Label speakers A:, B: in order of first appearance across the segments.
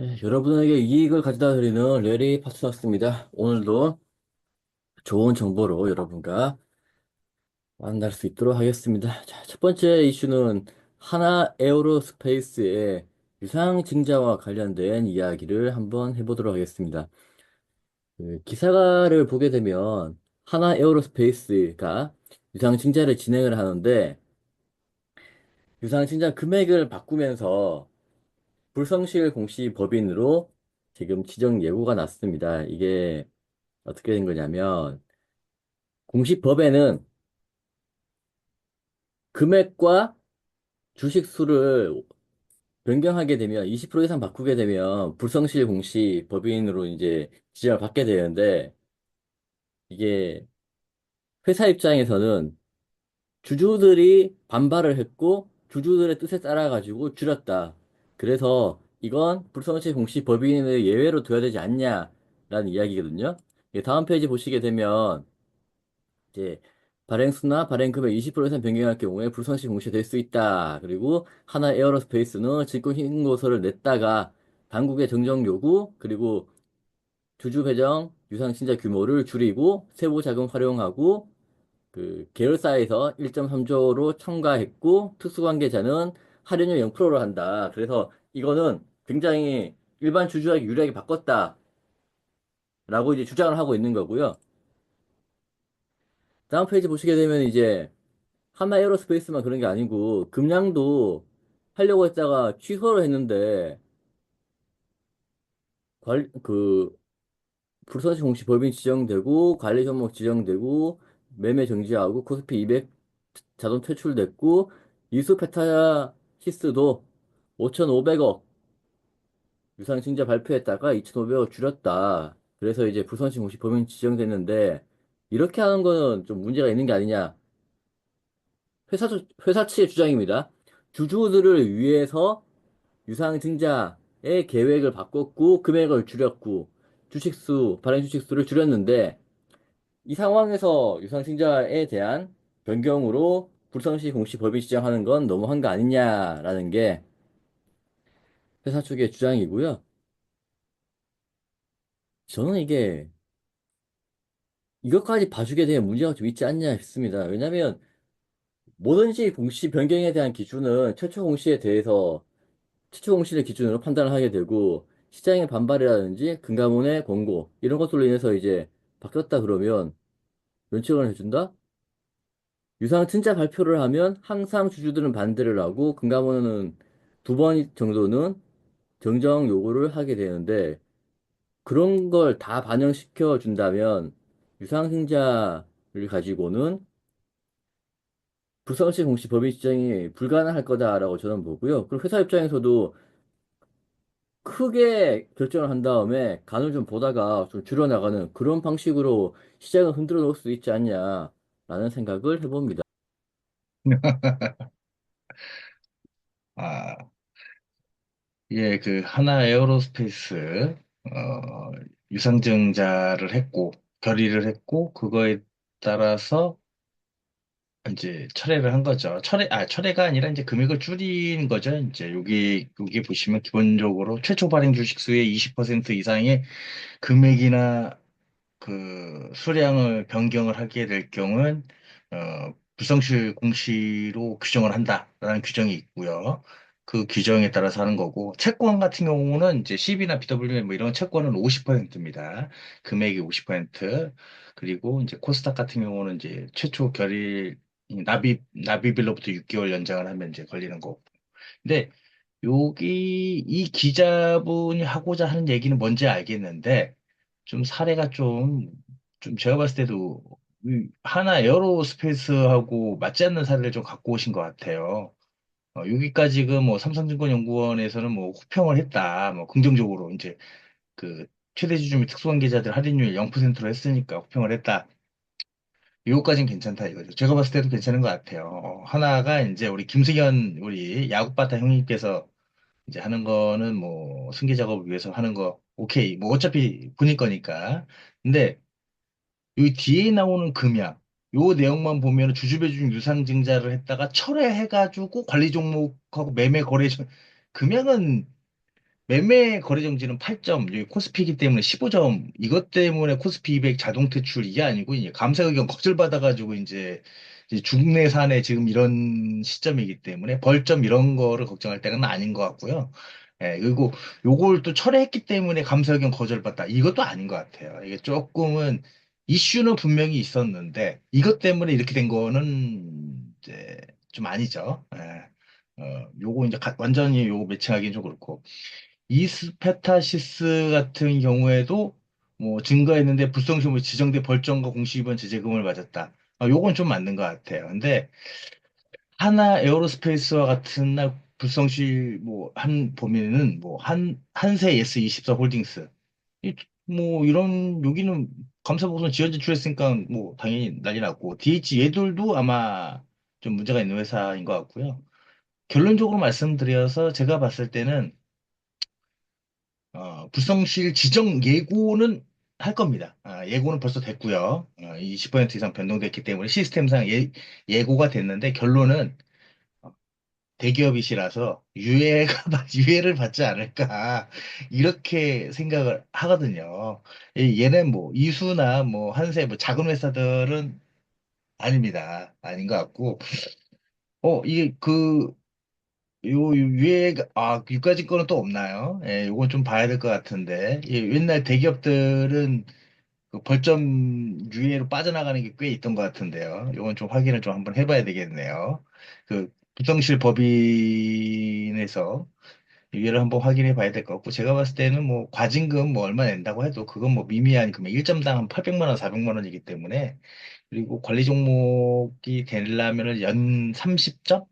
A: 네, 여러분에게 이익을 가져다 드리는 레리 파트너스입니다. 오늘도 좋은 정보로 여러분과 만날 수 있도록 하겠습니다. 자, 첫 번째 이슈는 하나 에어로스페이스의 유상증자와 관련된 이야기를 한번 해보도록 하겠습니다. 그 기사를 보게 되면 하나 에어로스페이스가 유상증자를 진행을 하는데 유상증자 금액을 바꾸면서 불성실 공시 법인으로 지금 지정 예고가 났습니다. 이게 어떻게 된 거냐면 공시법에는 금액과 주식 수를 변경하게 되면 20% 이상 바꾸게 되면 불성실 공시 법인으로 이제 지정을 받게 되는데 이게 회사 입장에서는 주주들이 반발을 했고 주주들의 뜻에 따라 가지고 줄였다. 그래서 이건 불성실 공시 법인을 예외로 둬야 되지 않냐라는 이야기거든요. 다음 페이지 보시게 되면 이제 발행수나 발행금액 20% 이상 변경할 경우에 불성실 공시될 수 있다. 그리고 하나 에어로스페이스는 증권 신고서를 냈다가 당국의 정정 요구 그리고 주주 배정 유상 신자 규모를 줄이고 세부 자금 활용하고 그 계열사에서 1.3조로 첨가했고 특수관계자는 할인율 0%로 한다. 그래서 이거는 굉장히 일반 주주에게 유리하게 바꿨다라고 이제 주장을 하고 있는 거고요. 다음 페이지 보시게 되면 이제 하나 에어로스페이스만 그런 게 아니고 금량도 하려고 했다가 취소를 했는데 그 불선시 공시 법인 지정되고 관리 종목 지정되고 매매 정지하고 코스피 200 자동 퇴출됐고 이수 페타시스도 5,500억 유상 증자 발표했다가 2,500억 줄였다. 그래서 이제 불선시 공시 법인 지정됐는데 이렇게 하는 거는 좀 문제가 있는 게 아니냐. 회사 측의 주장입니다. 주주들을 위해서 유상증자의 계획을 바꿨고 금액을 줄였고 주식수, 발행 주식수를 줄였는데 이 상황에서 유상증자에 대한 변경으로 불성시 공시 법인 지정하는 건 너무한 거 아니냐라는 게 회사 측의 주장이고요. 저는 이게 이것까지 봐주게 되면 문제가 좀 있지 않냐 싶습니다. 왜냐하면 뭐든지 공시 변경에 대한 기준은 최초 공시에 대해서 최초 공시를 기준으로 판단을 하게 되고 시장의 반발이라든지 금감원의 권고 이런 것들로 인해서 이제 바뀌었다 그러면 면책을 해준다? 유상 증자 발표를 하면 항상 주주들은 반대를 하고 금감원은 두 번 정도는 정정 요구를 하게 되는데 그런 걸 다 반영시켜 준다면 유상 증자를 가지고는 불성실 공시 법인 지정이 불가능할 거다라고 저는 보고요. 그리고 회사 입장에서도 크게 결정을 한 다음에 간을 좀 보다가 좀 줄여나가는 그런 방식으로 시장을 흔들어 놓을 수 있지 않냐라는 생각을 해봅니다.
B: 아, 예, 그 하나 에어로스페이스 유상증자를 했고 결의를 했고 그거에 따라서 이제 철회를 한 거죠. 철회가 아니라 이제 금액을 줄인 거죠. 이제 여기 보시면 기본적으로 최초 발행 주식수의 20% 이상의 금액이나 그 수량을 변경을 하게 될 경우는 불성실 공시로 규정을 한다라는 규정이 있고요. 그 규정에 따라서 하는 거고 채권 같은 경우는 이제 CB나 BW 뭐 이런 채권은 50%입니다. 금액이 50% 그리고 이제 코스닥 같은 경우는 이제 최초 결의 납입일로부터 6개월 연장을 하면 이제 걸리는 거고. 근데 여기 이 기자분이 하고자 하는 얘기는 뭔지 알겠는데 좀 사례가 좀 제가 봤을 때도 하나 에어로스페이스하고 맞지 않는 사례를 좀 갖고 오신 것 같아요. 여기까지 지금 뭐 삼성증권연구원에서는 뭐 호평을 했다. 뭐 긍정적으로 이제 그 최대 주주 및 특수관계자들 할인율 0%로 했으니까 호평을 했다. 이거까진 괜찮다 이거죠. 제가 봤을 때도 괜찮은 것 같아요. 하나가 이제 우리 김승현 우리 야구바타 형님께서 이제 하는 거는 뭐 승계 작업을 위해서 하는 거 오케이 뭐 어차피 군인 거니까 근데 여기 뒤에 나오는 금약 요 내용만 보면 주주배중 유상증자를 했다가 철회해가지고 관리 종목하고 매매 거래 금약은 매매 거래 정지는 8점, 여기 코스피이기 때문에 15점, 이것 때문에 코스피 200 자동 퇴출 이게 아니고, 이제 감사 의견 거절받아가지고, 이제 중내 산에 지금 이런 시점이기 때문에 벌점 이런 거를 걱정할 때는 아닌 것 같고요. 예, 그리고 요걸 또 철회했기 때문에 감사 의견 거절받다. 이것도 아닌 것 같아요. 이게 조금은 이슈는 분명히 있었는데, 이것 때문에 이렇게 된 거는 이제 좀 아니죠. 예. 요거 이제 완전히 요거 매칭하기는 좀 그렇고. 이스페타시스 같은 경우에도 뭐 증거했는데 불성실로 지정돼 벌점과 공시위반 제재금을 맞았다. 요건 좀 맞는 것 같아요. 근데 하나 에어로스페이스와 같은 날 불성실 뭐 한 보면은 뭐 한세 예스 24 홀딩스 뭐 이런 여기는 감사보고서 지연 제출했으니까 뭐 당연히 난리 났고 DH 얘들도 아마 좀 문제가 있는 회사인 것 같고요. 결론적으로 말씀드려서 제가 봤을 때는 불성실 지정 예고는 할 겁니다. 예고는 벌써 됐고요. 20% 이상 변동됐기 때문에 시스템상 예고가 됐는데 결론은 대기업이시라서 유예가, 유예를 받지 않을까. 이렇게 생각을 하거든요. 얘는 뭐 이수나 뭐 한세 뭐 작은 회사들은 아닙니다. 아닌 것 같고. 이게 요 유예가 유가지 거는 또 없나요? 예, 요건 좀 봐야 될 것 같은데. 예, 옛날 대기업들은 그 벌점 유예로 빠져나가는 게 꽤 있던 것 같은데요. 요건 좀 확인을 좀 한번 해봐야 되겠네요. 그 부정실 법인에서 유예를 한번 확인해 봐야 될 것 같고, 제가 봤을 때는 뭐 과징금 뭐 얼마 낸다고 해도 그건 뭐 미미한 금액 1점당 한 800만 원, 400만 원이기 때문에, 그리고 관리 종목이 되려면 연 30점?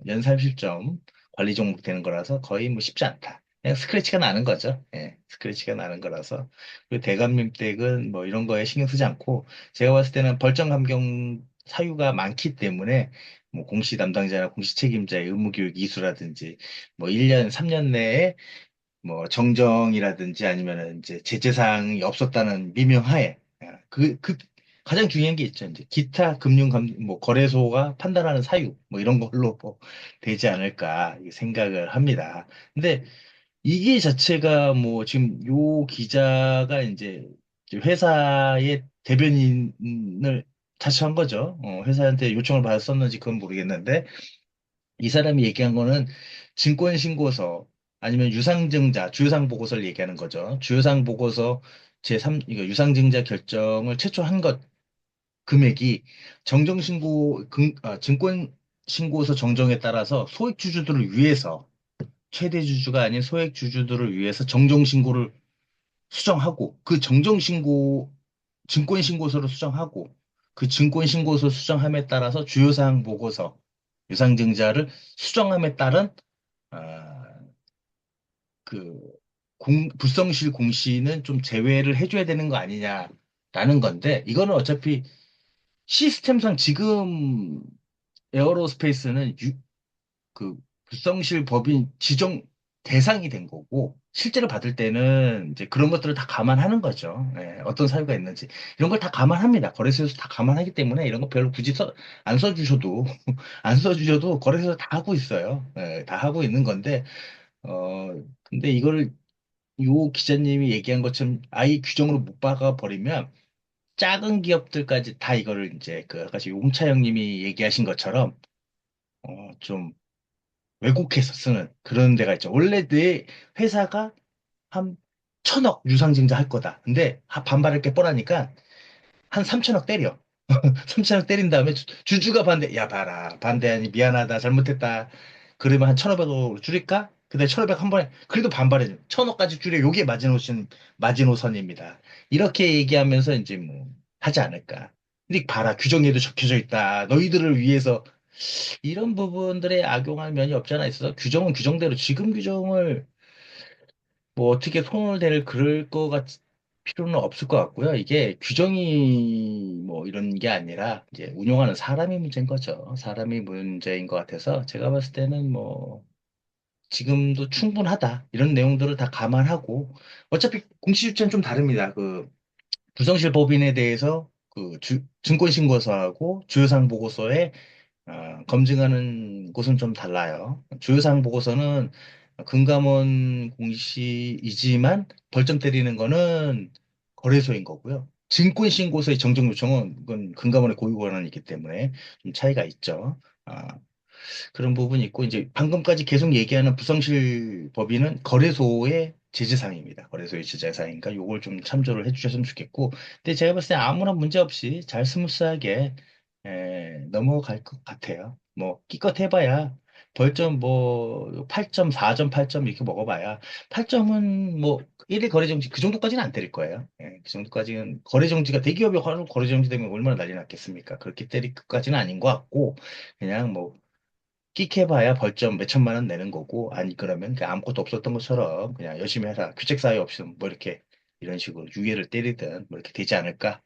B: 연 30점 관리 종목 되는 거라서 거의 뭐 쉽지 않다. 그냥 스크래치가 나는 거죠. 예, 스크래치가 나는 거라서. 그리고 대감임댁은 뭐 이런 거에 신경 쓰지 않고, 제가 봤을 때는 벌점 감경 사유가 많기 때문에, 뭐 공시 담당자나 공시 책임자의 의무교육 이수라든지, 뭐 1년, 3년 내에 뭐 정정이라든지 아니면은 이제 제재사항이 없었다는 미명하에 가장 중요한 게 있죠. 이제 기타 뭐 거래소가 판단하는 사유 뭐 이런 걸로 뭐 되지 않을까 이렇게 생각을 합니다. 근데 이게 자체가 뭐 지금 요 기자가 이제 회사의 대변인을 자처한 거죠. 회사한테 요청을 받았었는지 그건 모르겠는데 이 사람이 얘기한 거는 증권신고서 아니면 유상증자, 주유상 보고서를 얘기하는 거죠. 주유상 보고서 제3, 이거 유상증자 결정을 최초 한 것 금액이 증권신고서 정정에 따라서 소액주주들을 위해서 최대 주주가 아닌 소액주주들을 위해서 정정신고를 수정하고 그 정정신고 증권신고서를 수정하고 그 증권신고서 수정함에 따라서 주요사항 보고서 유상증자를 수정함에 따른 아, 그 불성실 공시는 좀 제외를 해줘야 되는 거 아니냐라는 건데 이거는 어차피 시스템상 지금 에어로스페이스는 그 불성실 법인 지정 대상이 된 거고 실제로 받을 때는 이제 그런 것들을 다 감안하는 거죠. 예, 어떤 사유가 있는지 이런 걸 다 감안합니다. 거래소에서 다 감안하기 때문에 이런 거 별로 굳이 안 써주셔도 안 써주셔도 거래소에서 다 하고 있어요. 예, 다 하고 있는 건데 어 근데 이거를 요 기자님이 얘기한 것처럼 아예 규정으로 못 박아 버리면 작은 기업들까지 다 이거를 이제 그 아까 용차 형님이 얘기하신 것처럼 좀 왜곡해서 쓰는 그런 데가 있죠. 원래 내 회사가 한 1,000억 유상증자 할 거다. 근데 반발할 게 뻔하니까 한 3천억 때려. 3천억 때린 다음에 주주가 반대. 야 봐라. 반대하니 미안하다. 잘못했다. 그러면 한 1,500억으로 줄일까? 근데 1,500 한 번에 그래도 반발해. 1,000억까지 줄여. 요게 마지노선입니다. 이렇게 얘기하면서 이제 뭐 하지 않을까. 근데 봐라. 규정에도 적혀져 있다. 너희들을 위해서 이런 부분들에 악용할 면이 없지 않아 있어서 규정은 규정대로 지금 규정을 뭐 어떻게 손을 댈 그럴 것 필요는 없을 것 같고요. 이게 규정이 뭐 이런 게 아니라 이제 운용하는 사람이 문제인 거죠. 사람이 문제인 것 같아서 제가 봤을 때는 뭐 지금도 충분하다. 이런 내용들을 다 감안하고 어차피 공시주체는 좀 다릅니다. 그 부성실 법인에 대해서 그 증권신고서하고 주요사항 보고서에 검증하는 곳은 좀 달라요. 주요사항 보고서는 금감원 공시이지만 벌점 때리는 거는 거래소인 거고요. 증권신고서의 정정 요청은 그건 금감원의 고유 권한이기 때문에 좀 차이가 있죠. 그런 부분이 있고, 이제 방금까지 계속 얘기하는 부성실 법인은 거래소의 제재사항입니다. 거래소의 제재사항이니까 요걸 좀 참조를 해주셨으면 좋겠고, 근데 제가 봤을 때 아무런 문제 없이 잘 스무스하게 넘어갈 것 같아요. 뭐 기껏 해봐야 벌점 뭐 8점, 4점, 8점 이렇게 먹어봐야 8점은 뭐 1일 거래정지 그 정도까지는 안 때릴 거예요. 그 정도까지는 거래정지가 대기업이 거래정지 되면 얼마나 난리 났겠습니까? 그렇게 때릴 것까지는 아닌 것 같고, 그냥 뭐 끽해봐야 벌점 몇 천만 원 내는 거고, 아니 그러면 그냥 아무것도 없었던 것처럼 그냥 열심히 해라, 규책 사유 없이 뭐 이렇게 이런 식으로 유예를 때리든 뭐 이렇게 되지 않을까